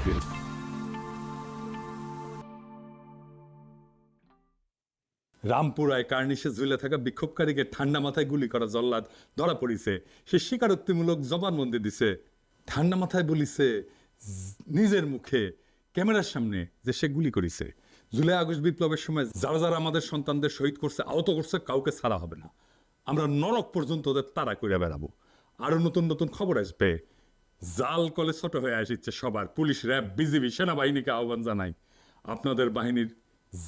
Film. রামপুরায় কার্নিশে ঝুলে থাকা বিক্ষোভকারীকে ঠান্ডা মাথায় গুলি করা জল্লাদ ধরা পড়িছে। সে স্বীকারোক্তিমূলক জবানবন্দি দিছে, ঠান্ডা মাথায় বলিছে নিজের মুখে ক্যামেরার সামনে যে সে গুলি করেছে। জুলাই আগস্ট বিপ্লবের সময় যারা যারা আমাদের সন্তানদের শহীদ করছে, আহত করছে, কাউকে ছাড়া হবে না। আমরা নরক পর্যন্ত ওদের তাড়া করে বেড়াবো। আরো নতুন নতুন খবর আসবে। জাল কলে ছোট হয়ে আসছে সবার। পুলিশ, র্যাব, বিজিবি, সেনাবাহিনীকে আহ্বান জানাই, আপনাদের বাহিনীর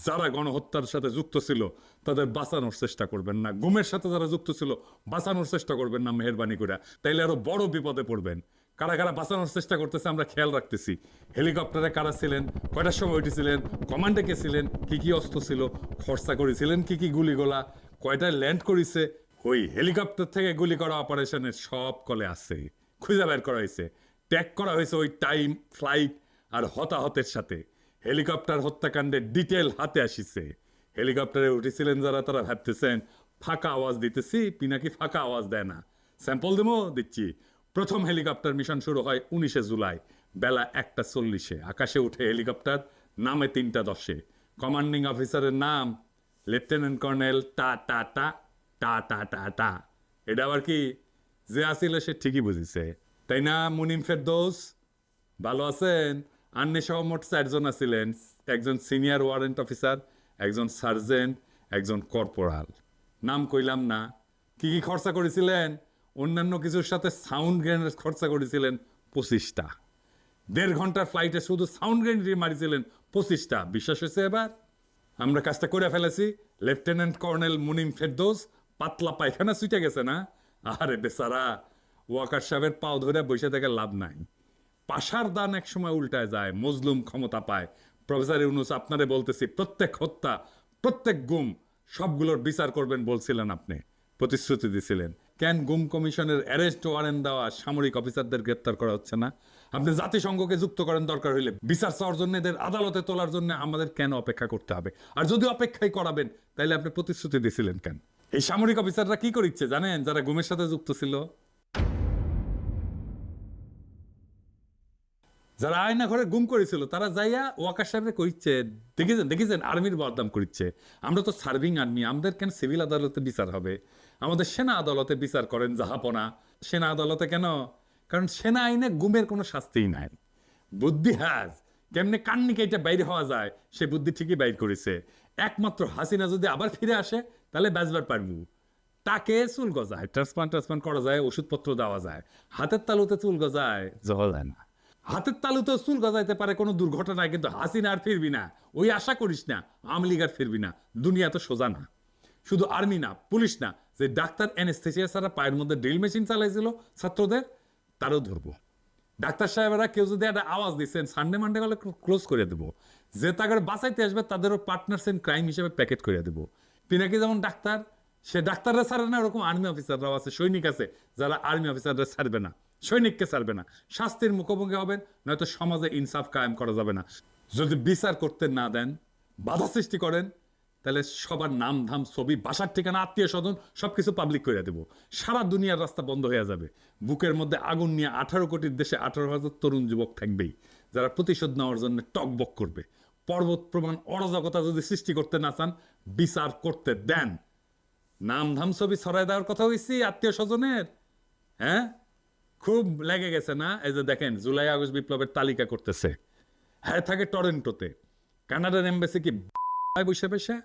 যারা গণহত্যার সাথে যুক্ত ছিল তাদের বাঁচানোর চেষ্টা করবেন না। গুমের সাথে যারা যুক্ত ছিল বাঁচানোর চেষ্টা করবেন না মেহেরবানি করে, তাইলে আরো বড় বিপদে পড়বেন। কারা কারা বাঁচানোর চেষ্টা করতেছে আমরা খেয়াল রাখতেছি। হেলিকপ্টারে কারা ছিলেন, কয়টার সময় উঠেছিলেন, কমান্ডে কে ছিলেন, কি কি অস্ত্র ছিল, খরচা করেছিলেন কি কি গুলিগোলা, কয়টায় ল্যান্ড করেছে, ওই হেলিকপ্টার থেকে গুলি করা অপারেশনের সব কলে আছে, খুঁজে বের করা হয়েছে। ট্যাগ করা হয়েছে ওই টাইম, ফ্লাইট আর হতাহতের সাথে। হেলিকপ্টার হত্যাকাণ্ডের ডিটেল হাতে আসিছে। হেলিকপ্টারে উঠেছিলেন যারা, তারা ভাবতেছেন ফাঁকা আওয়াজ দিতেছি, পিনাকি ফাঁকা আওয়াজ দেয় না। স্যাম্পল দেবো, দিচ্ছি। প্রথম হেলিকপ্টার মিশন শুরু হয় 19শে জুলাই বেলা 1:40। আকাশে উঠে হেলিকপ্টার, নামে 3:10। কমান্ডিং অফিসারের নাম লেফটেন্যান্ট কর্নেল টা টা টা টা টা টা টা। এটা আবার কি? যে আসিল সে ঠিকই বুঝিছে, তাই না? মুনিম ফেরদৌস ভালো আছেন? আন্নে সহ মোট 4 জন আছিলেন। একজন সিনিয়র ওয়ারেন্ট অফিসার, একজন সার্জেন্ট, একজন কর্পোরাল। নাম কইলাম না। কি কি খরচা করেছিলেন? অন্যান্য কিছুর সাথে সাউন্ড গ্রেনেড খরচা করেছিলেন 25টা। 1.5 ঘন্টার ফ্লাইটে শুধু সাউন্ড গ্রেনেড মারিছিলেন 25টা। বিশ্বাস হয়েছে এবার? আমরা কাজটা করে ফেলেছি। লেফটেন্যান্ট কর্নেল মুনিম ফেরদৌস পাতলা পায়খানা ছুটে গেছে না? আরে বেচারা, ওয়াকার সাহেবের পাও ধরে বসে থেকে লাভ নাই। পাশার দান এক সময় উল্টায় যায়, মজলুম ক্ষমতা পায়। প্রফেসর ইউনূস, আপনারে বলতেছি, প্রত্যেক হত্যা, প্রত্যেক গুম, সবগুলোর বিচার করবেন বলছিলেন আপনি, প্রতিশ্রুতি দিছিলেন। কেন গুম কমিশনের অ্যারেস্ট ওয়ারেন্ট দেওয়া সামরিক অফিসারদের গ্রেপ্তার করা হচ্ছে না? আপনি জাতিসংঘকে যুক্ত করেন দরকার হইলে। বিচার চাওয়ার জন্য, এদের আদালতে তোলার জন্য আমাদের কেন অপেক্ষা করতে হবে? আর যদি অপেক্ষাই করাবেন, তাইলে আপনি প্রতিশ্রুতি দিছিলেন কেন? এই সামরিক অফিসাররা কি করিচ্ছে জানেন? যারা গুমের সাথে যুক্ত ছিল, যারা আয়না ঘরে গুম করেছিল, তারা যাইয়া ওয়াকার সাহেবরে কইছে, দেখেছেন দেখেছেন আর্মির বদনাম করছে। আমরা তো সার্ভিং আর্মি, আমাদের কেন সিভিল আদালতে বিচার হবে? আমাদের সেনা আদালতে বিচার করেন জাহাপনা। সেনা আদালতে কেন? কারণ সেনা আইনে গুমের কোনো শাস্তিই নাই। বুদ্ধি হাজ, কেমনে কান্নি কেটে বাইরে হওয়া যায় সে বুদ্ধি ঠিকই বাইর করেছে। একমাত্র হাসিনা যদি আবার ফিরে আসে, তাহলে বাঁচবার পারবো। তাকে চুল গজায়, ট্রান্সপ্লান্ট করা যায়, ওষুধপত্র দেওয়া যায়। হাতের তালুতে চুল গজায়, যাওয়া যায় না। হাতের তালুতে চুল গজাইতে পারে কোনো দুর্ঘটনায়, কিন্তু হাসিনা আর ফিরবি না, ওই আশা করিস না। আওয়ামী লীগ আর ফিরবি না। দুনিয়া তো সোজা না। শুধু আর্মি না, পুলিশ না, যে ডাক্তার অ্যানেস্থেসিয়া ছাড়া পায়ের মধ্যে ড্রিল মেশিন চালাইছিল ছাত্রদের, তারও ধরবো। ডাক্তার সাহেবেরা কেউ যদি একটা আওয়াজ দিচ্ছেন, সানডে মানডে গেলে ক্লোজ করে দেবো। যে তাকে বাঁচাইতে আসবে তাদেরও পার্টনার্স ইন ক্রাইম হিসেবে প্যাকেট করে দেবো। পিনাকি যেমন ডাক্তার, সে ডাক্তাররা ছাড়ে না, ওরকম আর্মি অফিসাররাও আছে, সৈনিক আছে যারা আর্মি অফিসাররা ছাড়বে না, সৈনিককে ছাড়বে না। শাস্তির মুখোমুখি হবেন, নয়তো সমাজে ইনসাফ কায়েম করা যাবে না। যদি বিচার করতে না দেন, বাধা সৃষ্টি করেন, তাহলে সবার নাম ধাম, ছবি, বাসার ঠিকানা, আত্মীয় স্বজন সবকিছু পাবলিক করে দেব। সারা দুনিয়ার রাস্তা বন্ধ হয়ে যাবে। বুকের মধ্যে আগুন নিয়ে 18 কোটির দেশে 18,000 তরুণ যুবক থাকবেই, যারা প্রতিশোধ নেওয়ার জন্য টকবক করবে। পর্বত প্রমাণ অরাজকতা যদি সৃষ্টি করতে না চান, বিচার করতে দেন। নাম ধাম ছবি ছড়াই দেওয়ার কথা হয়েছি আত্মীয় স্বজনের। হ্যাঁ, খুব লেগে গেছে না? এই যে দেখেন, জুলাই আগস্ট বিপ্লবের তালিকা করতেছে। হ্যাঁ, থাকে টরেন্টোতে। কানাডার এম্বাসি কি বসে বসে?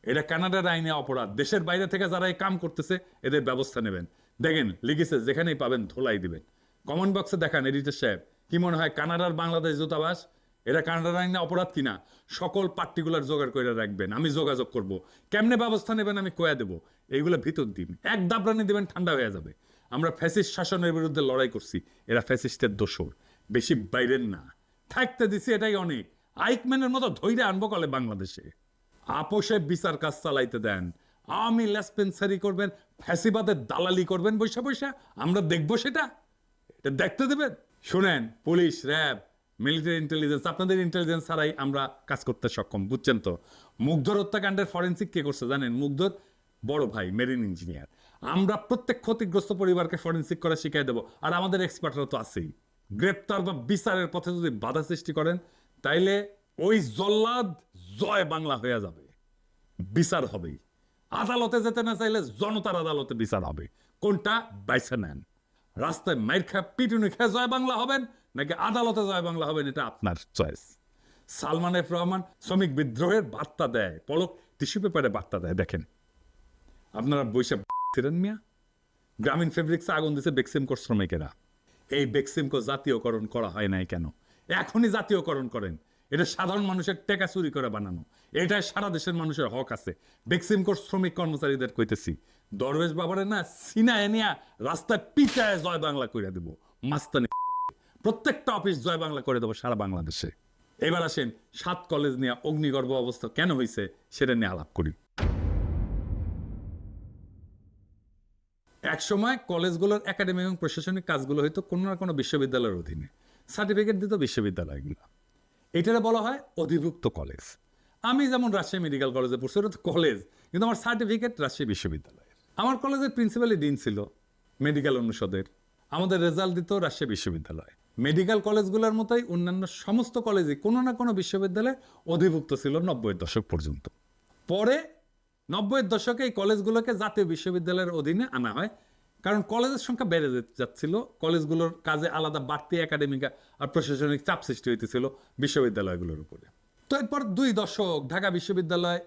এটা কানাডার আইনে অপরাধ। দেশের বাইরে থেকে যারা এই কাম করতেছে, এদের ব্যবস্থা নেবেন। দেখেন লিখেছে, যেখানেই পাবেন ধোলাই দিবেন। কমেন্ট বক্সে দেখান এডিটর সাহেব, কি মনে হয় কানাডার বাংলাদেশ দূতাবাস এটা কানাডার আইনে অপরাধ কিনা? সকল পার্টিকুলার জোগাড় করে রাখবেন, আমি যোগাযোগ করব। কেমনে ব্যবস্থা নেবেন আমি কয়া দেবো। এইগুলো ভিতর দিন, এক দাবরানি দিবেন, ঠান্ডা হয়ে যাবে। আমরা ফ্যাসিস্ট শাসনের বিরুদ্ধে লড়াই করছি, এরা ফ্যাসিস্টের দোসর। বেশি বাইরের না, থাকতে দিছি এটাই অনেক। আইকম্যানের মতো ধৈর্য আনবো কলে বাংলাদেশে। আপোষে বিচার কাজ চালাইতে দেন। আওয়ামী লেসপেন্সারি করবেন, ফ্যাসিবাদের দালালি করবেন বৈশা বৈশা, আমরা দেখবো সেটা? এটা দেখতে দেবেন? শুনেন, পুলিশ, র্যাব, মিলিটারি ইন্টেলিজেন্স, আপনাদের ইন্টেলিজেন্স ছাড়াই আমরা কাজ করতে সক্ষম, বুঝছেন তো? মুগ্ধর হত্যাকাণ্ডের ফরেন্সিক কে করছে জানেন? মুগ্ধর বড় ভাই মেরিন ইঞ্জিনিয়ার। আমরা প্রত্যেক ক্ষতিগ্রস্ত পরিবারকে ফরেন্সিক করা শিখাই দেবো, আর আমাদের এক্সপার্টরা তো আছেই। গ্রেপ্তার বা বিচারের পথে যদি বাধা সৃষ্টি করেন, তাইলে ওই জল্লাদ জয় বাংলা হয়ে যাবে, বিচার হবেই। আদালতে যেতে না চাইলে জনতার আদালতে বিচার হবে। কোনটা বাইছে নেন। রাস্তায় মাইর খা পিটুনি খেয়ে জয় বাংলা হবেন নাকি আদালতে জয় বাংলা হবেন, এটা আপনার চয়েস। সালমান এফ রহমান শ্রমিক বিদ্রোহের বার্তা দেয়, পলক টিস্যু পেপারে বার্তা দেয়। দেখেন আপনারা বৈশাখ ছিলেন মিয়া, গ্রামীণ ফেব্রিক্সে আগুন দিছে বেক্সিমকো শ্রমিকেরা। এই বেক্সিমকো জাতীয়করণ করা হয় নাই কেন? এখনই জাতীয়করণ করেন। এটা সাধারণ মানুষের টেকা চুরি করে বানানো, এটাই সারা দেশের মানুষের হক আছে। বেক্সিমকোর শ্রমিক কর্মচারীদের কইতেছি, দরবেশ বাবারে না সিনায় নিয়া রাস্তায় পিটায় জয় বাংলা করে দেব, মাস্তানি প্রত্যেকটা অফিস জয় বাংলা করে দেবো সারা বাংলাদেশে। এবার আসেন 7 কলেজ নিয়ে অগ্নিগর্ভ অবস্থা কেন হয়েছে সেটা নিয়ে আলাপ করি। এক সময় কলেজগুলোর একাডেমিক এবং প্রশাসনিক কাজগুলো হয়তো কোনো না কোনো বিশ্ববিদ্যালয়ের অধীনে, সার্টিফিকেট দিত বিশ্ববিদ্যালয়গুলো। এটারে বলা হয় অধিভুক্ত কলেজ। আমি যেমন রাজশাহী মেডিকেল কলেজে পড়ছি, ওটা তো কলেজ, কিন্তু আমার সার্টিফিকেট রাজশাহী বিশ্ববিদ্যালয়ের। আমার কলেজের প্রিন্সিপালি ডিন ছিল মেডিকেল অনুষদের, আমাদের রেজাল্ট দিত রাজশাহী বিশ্ববিদ্যালয়। মেডিকেল কলেজগুলোর মতোই অন্যান্য সমস্ত কলেজে কোনো না কোনো বিশ্ববিদ্যালয়ে অধিভুক্ত ছিল 90-এর দশক পর্যন্ত। পরে 90-এর দশকে এই কলেজগুলোকে জাতীয় বিশ্ববিদ্যালয়ের অধীনে আনা হয়, কারণ কলেজের সংখ্যা বেড়ে যাচ্ছিল, কলেজগুলোর কাজে আলাদা বাড়তি একাডেমিক আর প্রশাসনিক চাপ সৃষ্টি হইতেছিল বিশ্ববিদ্যালয়গুলোর উপরে। তো এরপর 2 দশক ঢাকা বিশ্ববিদ্যালয়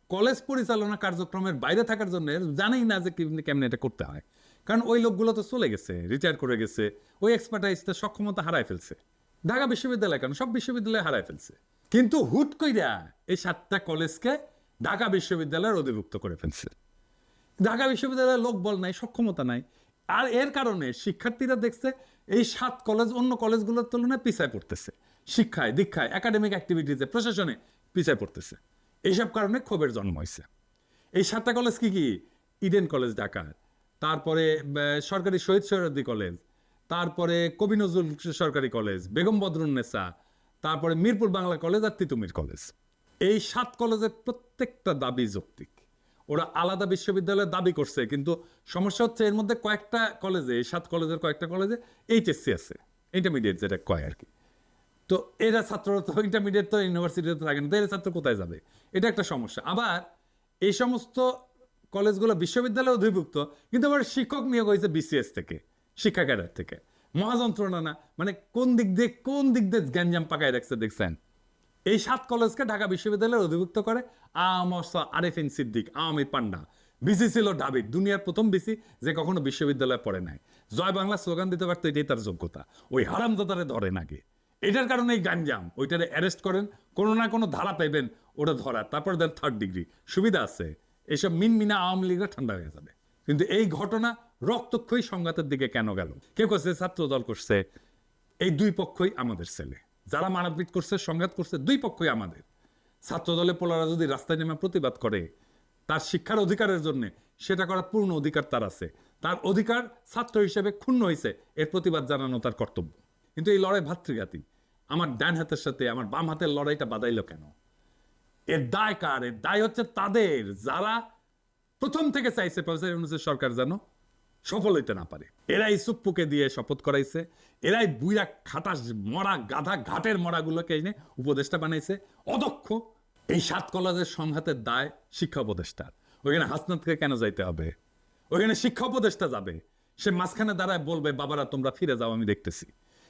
কলেজ পরিচালনা কার্যক্রমের বাইরে থাকার জন্য জানেই না যে কেমনে এটা করতে হয়, কারণ ওই লোকগুলো তো চলে গেছে, রিটায়ার করে গেছে, ওই এক্সপার্টাইজটা সক্ষমতা হারায় ফেলছে। ঢাকা বিশ্ববিদ্যালয় কেন, সব বিশ্ববিদ্যালয় হারায় ফেলছে। কিন্তু হুট কইরা এই 7টা কলেজকে ঢাকা বিশ্ববিদ্যালয়ের অধিভুক্ত করে ফেলছে। ঢাকা বিশ্ববিদ্যালয়ের লোকবল নাই, সক্ষমতা নাই, আর এর কারণে শিক্ষার্থীরা দেখছে এই 7 কলেজ অন্য কলেজগুলোর তুলনায় পিছায় পড়তেছে, শিক্ষায়, দীক্ষায়, একাডেমিক অ্যাক্টিভিটিতে, প্রশাসনে পিছায় পড়তেছে। এইসব কারণে ক্ষোভের জন্ম হয়েছে। এই 7টা কলেজ কি কি? ইডেন কলেজ ঢাকার, তারপরে সরকারি শহীদ সোহরাওয়ার্দী কলেজ, তারপরে কবি নজরুল সরকারি কলেজ, বেগম বদরুন্নেসা, তারপরে মিরপুর বাংলা কলেজ আর তিতুমির কলেজ। এই 7 কলেজের প্রত্যেকটা দাবি যৌক্তিক। ওরা আলাদা বিশ্ববিদ্যালয়ের দাবি করছে, কিন্তু সমস্যা হচ্ছে এর মধ্যে কয়েকটা কলেজে, এই 7 কলেজের কয়েকটা কলেজে এইচএসসি আছে, ইন্টারমিডিয়েট যেটা কয় আর কি। তো এরা ছাত্ররা তো ইন্টারমিডিয়েট তো ইউনিভার্সিটিতে থাকে না, তো এরা ছাত্র কোথায় যাবে? এটা একটা সমস্যা। আবার এই সমস্ত কলেজগুলো বিশ্ববিদ্যালয়ে অধিভুক্ত, কিন্তু আবার শিক্ষক নিয়োগ হয়েছে বিসিএস থেকে, শিক্ষা ক্যাডার থেকে। মহাযন্ত্রণা না? মানে কোন দিক দিয়ে গ্যাঞ্জাম পাকায় রাখছে দেখছেন। এই 7 কলেজকে ঢাকা বিশ্ববিদ্যালয়ে অধিভুক্ত করে আরেফিন সিদ্দিক, আমির পান্ডা। বিসি ছিল ঢাবির, দুনিয়ার প্রথম বিসি যে কখনো বিশ্ববিদ্যালয়ে পড়ে নাই। জয় বাংলা স্লোগান দিতে পারতো, এটাই তার যোগ্যতা। ওই হারামজাদারে ধরেন আগে, এটার কারণে এই গাঞ্জাম। ওইটারে অ্যারেস্ট করেন, কোনো না কোনো ধারা পাইবেন ওটা ধরার, তারপর দেন 3rd ডিগ্রি, সুবিধা আছে। এইসব মিনমিনা আওয়ামী লীগরা ঠান্ডা হয়ে যাবে। কিন্তু এই ঘটনা রক্তক্ষয়ী সংঘাতের দিকে কেন গেল? কেউ করছে ছাত্র দল করছে, এই 2 পক্ষই আমাদের ছেলে। যারা মারাপিট করছে, সংঘাত করছে, 2 পক্ষই আমাদের। ছাত্র দলে পোলারা যদি রাস্তায় নেমে প্রতিবাদ করে তার শিক্ষার অধিকারের জন্য, সেটা করার পূর্ণ অধিকার তার আছে। তার অধিকার ছাত্র হিসেবে ক্ষুণ্ণ হয়েছে, এর প্রতিবাদ জানানো তার কর্তব্য। কিন্তু এই লড়াই ভাতৃঘাতী। আমার ডান হাতের সাথে আমার বাম হাতের লড়াইটা বাদাইলো কেন? এর দায় কার? এর দায় হচ্ছে তাদের যারা প্রথম থেকে চাইছে প্রফেসর ইউনূসের সরকার যেন সফল হইতে না পারে। এরাই সুপ্পুকে দিয়ে শপথ করাইছে, এরাই বুইরা খাটাস মরা গাধা ঘাটের মরাগুলোকে এনে উপদেষ্টা বানাইছে, অদক্ষ। এই 7 কলেজের সংঘাতের দায় শিক্ষা উপদেষ্টার। ওইখানে হাসনাতকে কেন যাইতে হবে? ওইখানে শিক্ষা উপদেষ্টা যাবে, সে মাঝখানে দাঁড়ায় বলবে বাবারা তোমরা ফিরে যাও, আমি দেখতেছি।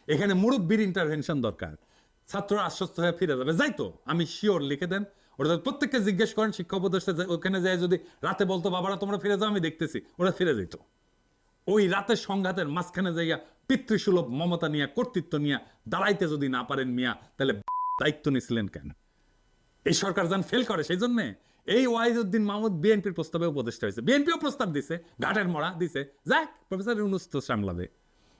এখানে মুরব্বীর ইন্টারভেনশন দরকার। ছাত্ররা আশ্বস্ত হয়ে ফিরে যাবে, যাইতো, আমি শিওর, লিখে দেন। ওরা প্রত্যেককে জিজ্ঞেস করেন, শিক্ষা উপদেষ্টা ওখানে যায় যদি রাতে বলতো বাবারা তোমরা ফিরে যাও, আমি দেখতেছি, ওরা ফিরে যেত। ওই রাতের সংঘাতের মাঝখানে যাইয়া পিতৃসুলভ মমতা নিয়ে, কর্তৃত্ব নিয়ে দাঁড়াইতে যদি না পারেন মিয়া, তাহলে দায়িত্ব নিছিলেন কেন? এই সরকার যান ফেল করে, সেই জন্যে এই ওয়াহিদুদ্দিন মাহমুদ বিএনপির প্রস্তাবে উপদেষ্টা হয়েছে। বিএনপিও প্রস্তাব দিছে, ঘাটের মরা দিছে, যাক প্রফেসর ইউনূস তো সামলাবে।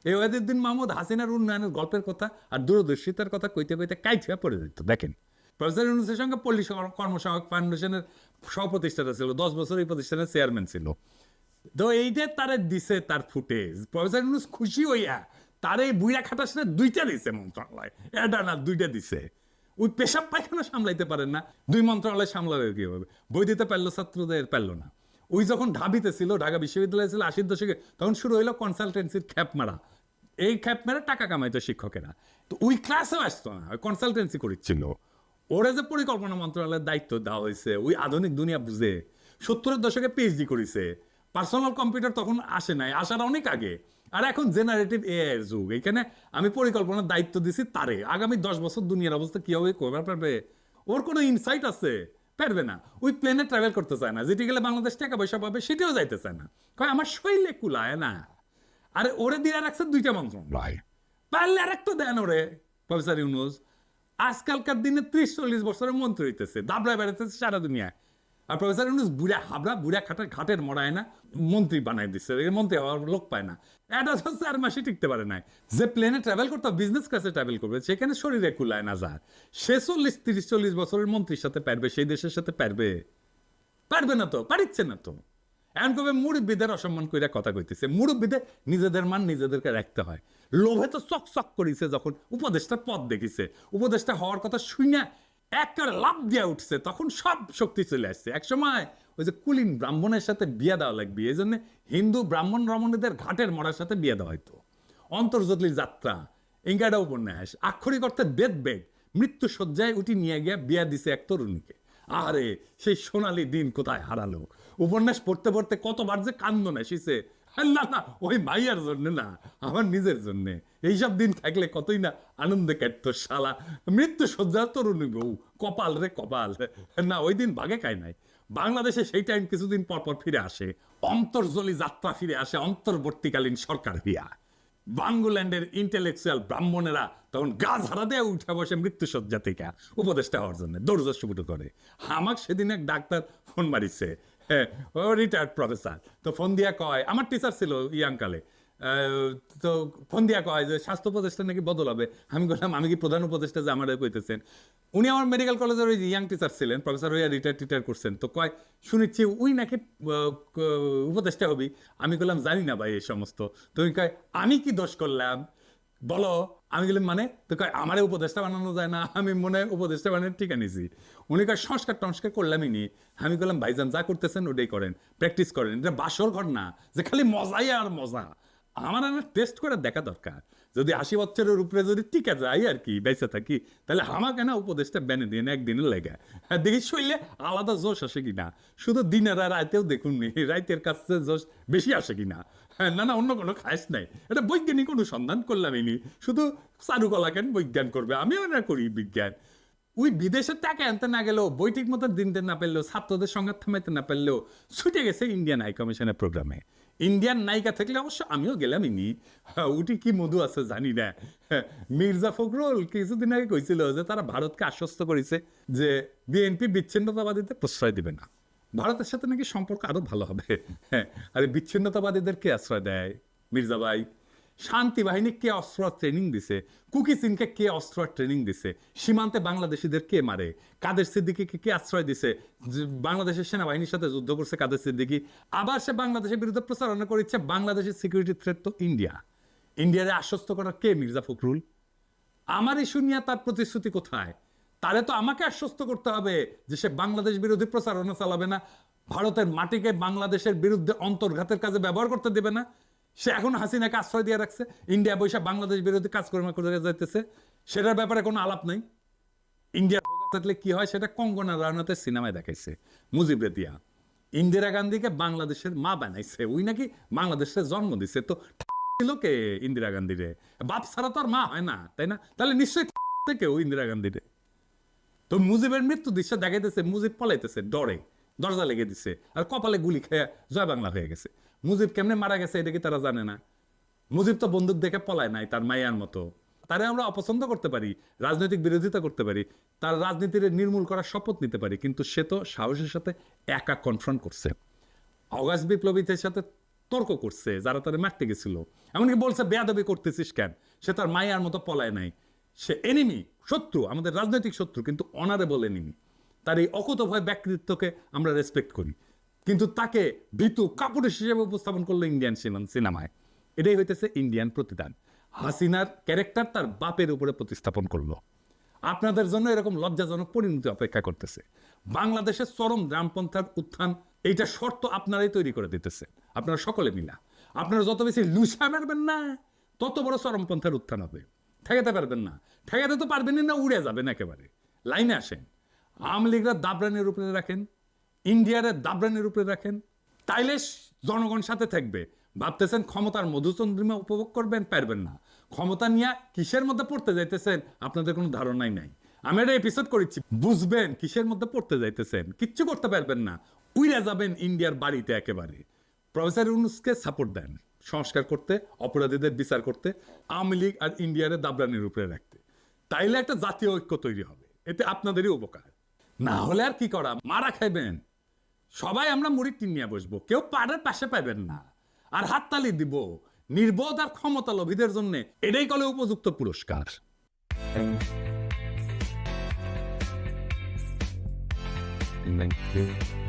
এই ওয়াহিদুদ্দিন মাহমুদ হাসিনার উন্নয়নের গল্পের কথা আর দূরদর্শিতার কথা কইতে কইতে কাইছিয়া পড়ে যেত। দেখেন, প্রফেসর ইউনূসের সঙ্গে পল্লী কর্মসহায়ক ফাউন্ডেশনের সহপ্রতিষ্ঠাতা ছিল, 10 বছর এই প্রতিষ্ঠানের চেয়ারম্যান ছিল। তো এইটা তারে দিছে তার ফুটেজ। প্রফেসর ইউনূস খুশি হইয়া তার এই বুইরা খাটাস না 2টা দিছে মন্ত্রণালয়, এটা না 2টা দিছে। ওই পেশাব পায়খানা সামলাইতে পারেন না, 2 মন্ত্রণালয় সামলাবে কিভাবে? বই দিতে পারলো ছাত্রদের, পারলো না। ওই যখন ঢাবিতে ছিল, ঢাকা বিশ্ববিদ্যালয় ছিল 80-র দশকে, তখন শুরু হইলো কনসালটেন্সির খ্যাপ মারা। এই খ্যাপ মেরে টাকা কামাইতো শিক্ষকেরা। তো ওই ক্লাসেও আসতো না, ওই কনসালটেন্সি করছিল। ওরা যে পরিকল্পনা মন্ত্রণালয়ের দায়িত্ব দেওয়া হয়েছে, ওই আধুনিক দুনিয়া বুঝে 70-এর দশকে পিএইচডি করেছে। পার্সোনাল কম্পিউটার তখন আসে নাই, আসার অনেক আগে। আর এখন জেনারেটিভ এআই এর যুগ, এখানে আমি পরিকল্পনার দায়িত্ব দিছি তারে। আগামী 10 বছর দুনিয়ার অবস্থা কি হবে কবে পারবে? ওর কোনো ইনসাইট আছে? পারবে না। ওই প্লেনে ট্রাভেল করতে চায় না, যেটি গেলে বাংলাদেশ টাকা পয়সা পাবে সেটাও যাইতে চায় না, কয় আমার শৈলে কুলায় না। আরে ওরে দিয়ে রাখছে 2টা মন্ত্রণালয়, পারলে আর একটা দেন ওরে প্রফেসর ইউনূস। আজকালকার দিনে 30-40 বছরের মন্ত্রী হইতেছে, দাবড়ায় বেড়াইতেছে সারা দুনিয়ায়। আর প্রফেসর ইউনূস বুড়া হাবড়া, বুড়া ঘাটের মরায় না, মন্ত্রী বানাই দিচ্ছে। মন্ত্রী হওয়ার লোক পায় না। এটা 4 মাসে টিকতে পারে নাই। যে প্লেনে ট্রাভেল করতে বিজনেস ক্লাসে ট্রাভেল করবে, সেখানে শরীরে কুলায় না যার, সে 30-40 বছরের মন্ত্রীর সাথে পারবে, সেই দেশের সাথে পারবে? পারবে না তো, পারিচ্ছে না তো। এমন কবে মুরব্বীদের অসম্মান কইরা কথা কইতেছে। মুরব্বীদের নিজেদের মান নিজেদেরকে রাখতে হয়। লোভে তো চকচক করিছে, যখন উপদেষ্টার পদ দেখিছে, উপদেষ্টা হওয়ার কথা শুইনা একেবারে লাভ দিয়া উঠছে, তখন সব শক্তি চলে আসছে। একসময় ওই যে কুলীন ব্রাহ্মণের সাথে বিয়া দেওয়া লাগবে, এই জন্য হিন্দু ব্রাহ্মণ রমণীদের ঘাটের মরার সাথে বিয়ে দেওয়া হইতো। অন্তর্জলি যাত্রা, ইঙ্গাডা উপন্যাস, আক্ষরিক অর্থে বেদ বেগ, মৃত্যু শয্যায় উঠি নিয়ে গিয়া বিয়া দিছে এক তরুণীকে। আরে সেই সোনালী দিন কোথায় হারালো। উপন্যাস পড়তে পড়তে কতবার যে কান্দন এসেছে। না না, ওই মাইয়ার জন্য না, আমার নিজের জন্য। এইসব দিন থাকলে কতই না আনন্দে কাটতো। শালা মৃত্যু শয্যার তরুণী বউ, কপাল রে কপাল। না, ওই দিন বাগে খায় নাই। বাংলাদেশে সেই টাইম কিছুদিন পর পর ফিরে আসে, অন্তর্জলি যাত্রা ফিরে আসে অন্তর্বর্তীকালীন সরকার হইয়া। বাংলাদেশের ইন্টেলেকচুয়াল ব্রাহ্মণেরা তখন গা ঝাড়া দিয়ে উঠে বসে মৃত্যুসজ্জা থেকে উপদেষ্টা হওয়ার জন্য দৌড় শুরু করে। আমাকে সেদিন এক ডাক্তার ফোন মারিছে, হ্যাঁ, ও রিটায়ার্ড প্রফেসর। তো ফোন দিয়া কয়, আমার টিচার ছিল ইয়াংকালে, তো ফোন দিয়া কয় যে স্বাস্থ্য উপদেষ্টা নাকি বদল হবে। আমি বললাম, আমি কি প্রধান উপদেষ্টা যে আমার কইতেছেন? উনি আমার মেডিকেল কলেজের ওই ইয়াং টিচার ছিলেন, প্রফেসর হইয়া রিটায়ার করছেন। তো কয়, শুনেছি উই নাকি উপদেষ্টা হবি। আমি বললাম, জানি না ভাই এই সমস্ত। তুমি কয়, আমি কি দোষ করলাম বলো? আমি গেলাম মানে? তো কয়, আমারে উপদেষ্টা বানানো যায় না। আমি মনে হয় উপদেষ্টা বানানো ঠিক আনিছি। উনি কয়, সংস্কার করলামই নি। আমি বললাম, ভাইজান যা করতেছেন ওটাই করেন, প্র্যাকটিস করেন। এটা বাসর ঘর না যে খালি মজাই আর মজা। আমার টেস্ট করে দেখা দরকার। যদি 80 বছরের উপরে যদি টিকে যায় আর কি, বেঁচে থাকি, তাহলে আমাকে না উপদেশটা বেনে দিয়ে একদিনের লেগে দেখি শৈলে আলাদা জোশ আসে কিনা। শুধু দিনের আর রাতেও দেখুন, রাইতের কাছে জোশ বেশি আসে কিনা। না না, অন্য কোনো খাস নাই। এটা বৈজ্ঞানিক অনুসন্ধান করলামই নি। শুধু চারুকলা কেন বিজ্ঞান করবে, আমিও না করি বিজ্ঞান। ওই বিদেশের টাকা আনতে না গেলেও, বই ঠিক মতো দিনতে না পারলেও, ছাত্রদের সঙ্গে থামাইতে না পারলেও ছুটে গেছে ইন্ডিয়ান হাই কমিশনের প্রোগ্রামে। ইন্ডিয়ান নায়িকা থাকলে অবশ্য আমিও গেলামই নি। উটি কি মধু আছে জানি না। মির্জা ফখরুল কিছুদিন আগে কইছিল যে তারা ভারতকে আশ্বস্ত করেছে যে বিএনপি বিচ্ছিন্নতাবাদীদের প্রশ্রয় দিবে না, ভারতের সাথে নাকি সম্পর্ক আরো ভালো হবে। হ্যাঁ, আরে বিচ্ছিন্নতাবাদীদের কে আশ্রয় দেয় মির্জা ভাই? শান্তি বাহিনী কে অস্ত্র ট্রেনিং দিছে? কুকি সিনকে কে অস্ত্র ট্রেনিং দিছে? সীমান্তে বাংলাদেশিদের কে মারে? কাদের সিদ্দিকীকে কে আশ্রয় দিছে? বাংলাদেশের সেনাবাহিনীর সাথে যুদ্ধ করছে কাদের সিদ্দিকী। আবার সে বাংলাদেশের বিরুদ্ধে প্রচারণা করেছে বাংলাদেশের সিকিউরিটি থ্রেট তো ইন্ডিয়া। ইন্ডিয়ারে আশ্বস্ত করার কে মির্জা ফখরুল? আমার ইস্যু নিয়ে তার প্রতিশ্রুতি কোথায়? তারে তো আমাকে আশ্বস্ত করতে হবে যে সে বাংলাদেশ বিরোধী প্রচারণা চালাবে না, ভারতের মাটিকে বাংলাদেশের বিরুদ্ধে অন্তর্ঘাতের কাজে ব্যবহার করতে দেবে না। সে এখন হাসিনাকে আশ্রয় দিয়ে রাখছে, ইন্ডিয়া বৈশা বাংলাদেশ বিরোধী কাজকর্ম করে যাইতেছে, সেটার ব্যাপারে কোনো আলাপ নাই। ইন্ডিয়া থাকলে কি হয় সেটা কঙ্গনা রানাতের সিনেমায় দেখাইছে মুজিবরে দিয়া। ইন্দিরা গান্ধীকে বাংলাদেশের মা বানাইছে, ওই নাকি বাংলাদেশের জন্ম দিছে। তো কে ইন্দিরা গান্ধীরে? বাপ ছাড়া তো আর মা হয় না, তাই না? তাহলে নিশ্চয়ই কেউ ইন্দিরা গান্ধীরে। তো মুজিবের মৃত্যু দৃশ্য দেখাইতেছে, মুজিব পলাইতেছে ডরে, দরজা লেগে দিছে, আর কপালে গুলি খেয়ে জয় বাংলা হয়ে গেছে। মুজিব কেমনে মারা গেছে এটা কি তারা জানে না? মুজিব তো বন্দুক দেখে পলায় নাই তার মায়ার মতো। তারে আমরা অপছন্দ করতে পারি, রাজনৈতিক বিরোধিতা করতে পারি, তার রাজনীতির নির্মূল করার শপথ নিতে পারি, কিন্তু সে তো সাহসের সাথে একা কনফ্রন্ট করছে, অগাস্ট বিপ্লবীদের সাথে তর্ক করছে যারা তারা মারতে গেছিল, এমনকি বলছে বেয়াদবি করতেছিস কেন। সে তার মায়ার মতো পলায় নাই। সে এনিমি, শত্রু, আমাদের রাজনৈতিক শত্রু, কিন্তু অনারেবল এনিমি। তার এই অকুতভয় ব্যক্তিত্বকে আমরা রেসপেক্ট করি, কিন্তু তাকে ভীতু কাপুরুষ হিসেবে উপস্থাপন করলো ইন্ডিয়ান সিনেমায়। এটাই হইতেছে ইন্ডিয়ান প্রতিদান। হাসিনার ক্যারেক্টার তার বাপের উপরে প্রতিস্থাপন করলো। আপনাদের জন্য এরকম লজ্জাজনক পরিণতি অপেক্ষা করতেছে। বাংলাদেশের চরম গ্রামপন্থার উত্থান, এইটা শর্ত আপনারাই তৈরি করে দিতেছে, আপনারা সকলে মিলা। আপনারা যত বেশি লুসা মারবেন না, তত বড় চরমপন্থার উত্থান হবে। ঠেকাতে পারবেন না, ঠেকাতে তো পারবেন না, উড়ে যাবেন একেবারে। লাইনে আসেন, আওয়ামী লীগরা দাবরানের উপরে রাখেন, ইন্ডিয়ারে দাবরানের উপরে রাখেন, তাইলে জনগণ সাথে থাকবে। ভাবতেছেন ক্ষমতার মধুচন্দ্রিমা উপভোগ করবেন, পারবেন না। ক্ষমতা নিয়ে কিসের মধ্যে পড়তে যাইতেছেন আপনাদের কোনো ধারণাই নাই। আমি একটা এপিসোড করেছি, বুঝবেন কিসের মধ্যে পড়তে যাইতেছেন। কিচ্ছু করতে পারবেন না, উইরা যাবেন ইন্ডিয়ার বাড়িতে একেবারে। প্রফেসর ইউনূসকে সাপোর্ট দেন সংস্কার করতে, অপরাধীদের বিচার করতে, আওয়ামী লীগ আর ইন্ডিয়ারে দাবরানির উপরে রাখতে। তাইলে একটা জাতীয় ঐক্য তৈরি হবে, এতে আপনাদেরই উপকার। না হলে আর কি করা, মারা খাইবেন। সবাই আমরা মুড়ি টিন নিয়ে বসবো, কেউ পাড়ের পাশে পাইবেন না, আর হাততালি দিব নির্বোধ আর ক্ষমতা লোভীদের জন্য। এটাই কলে উপযুক্ত পুরস্কার। Thank you.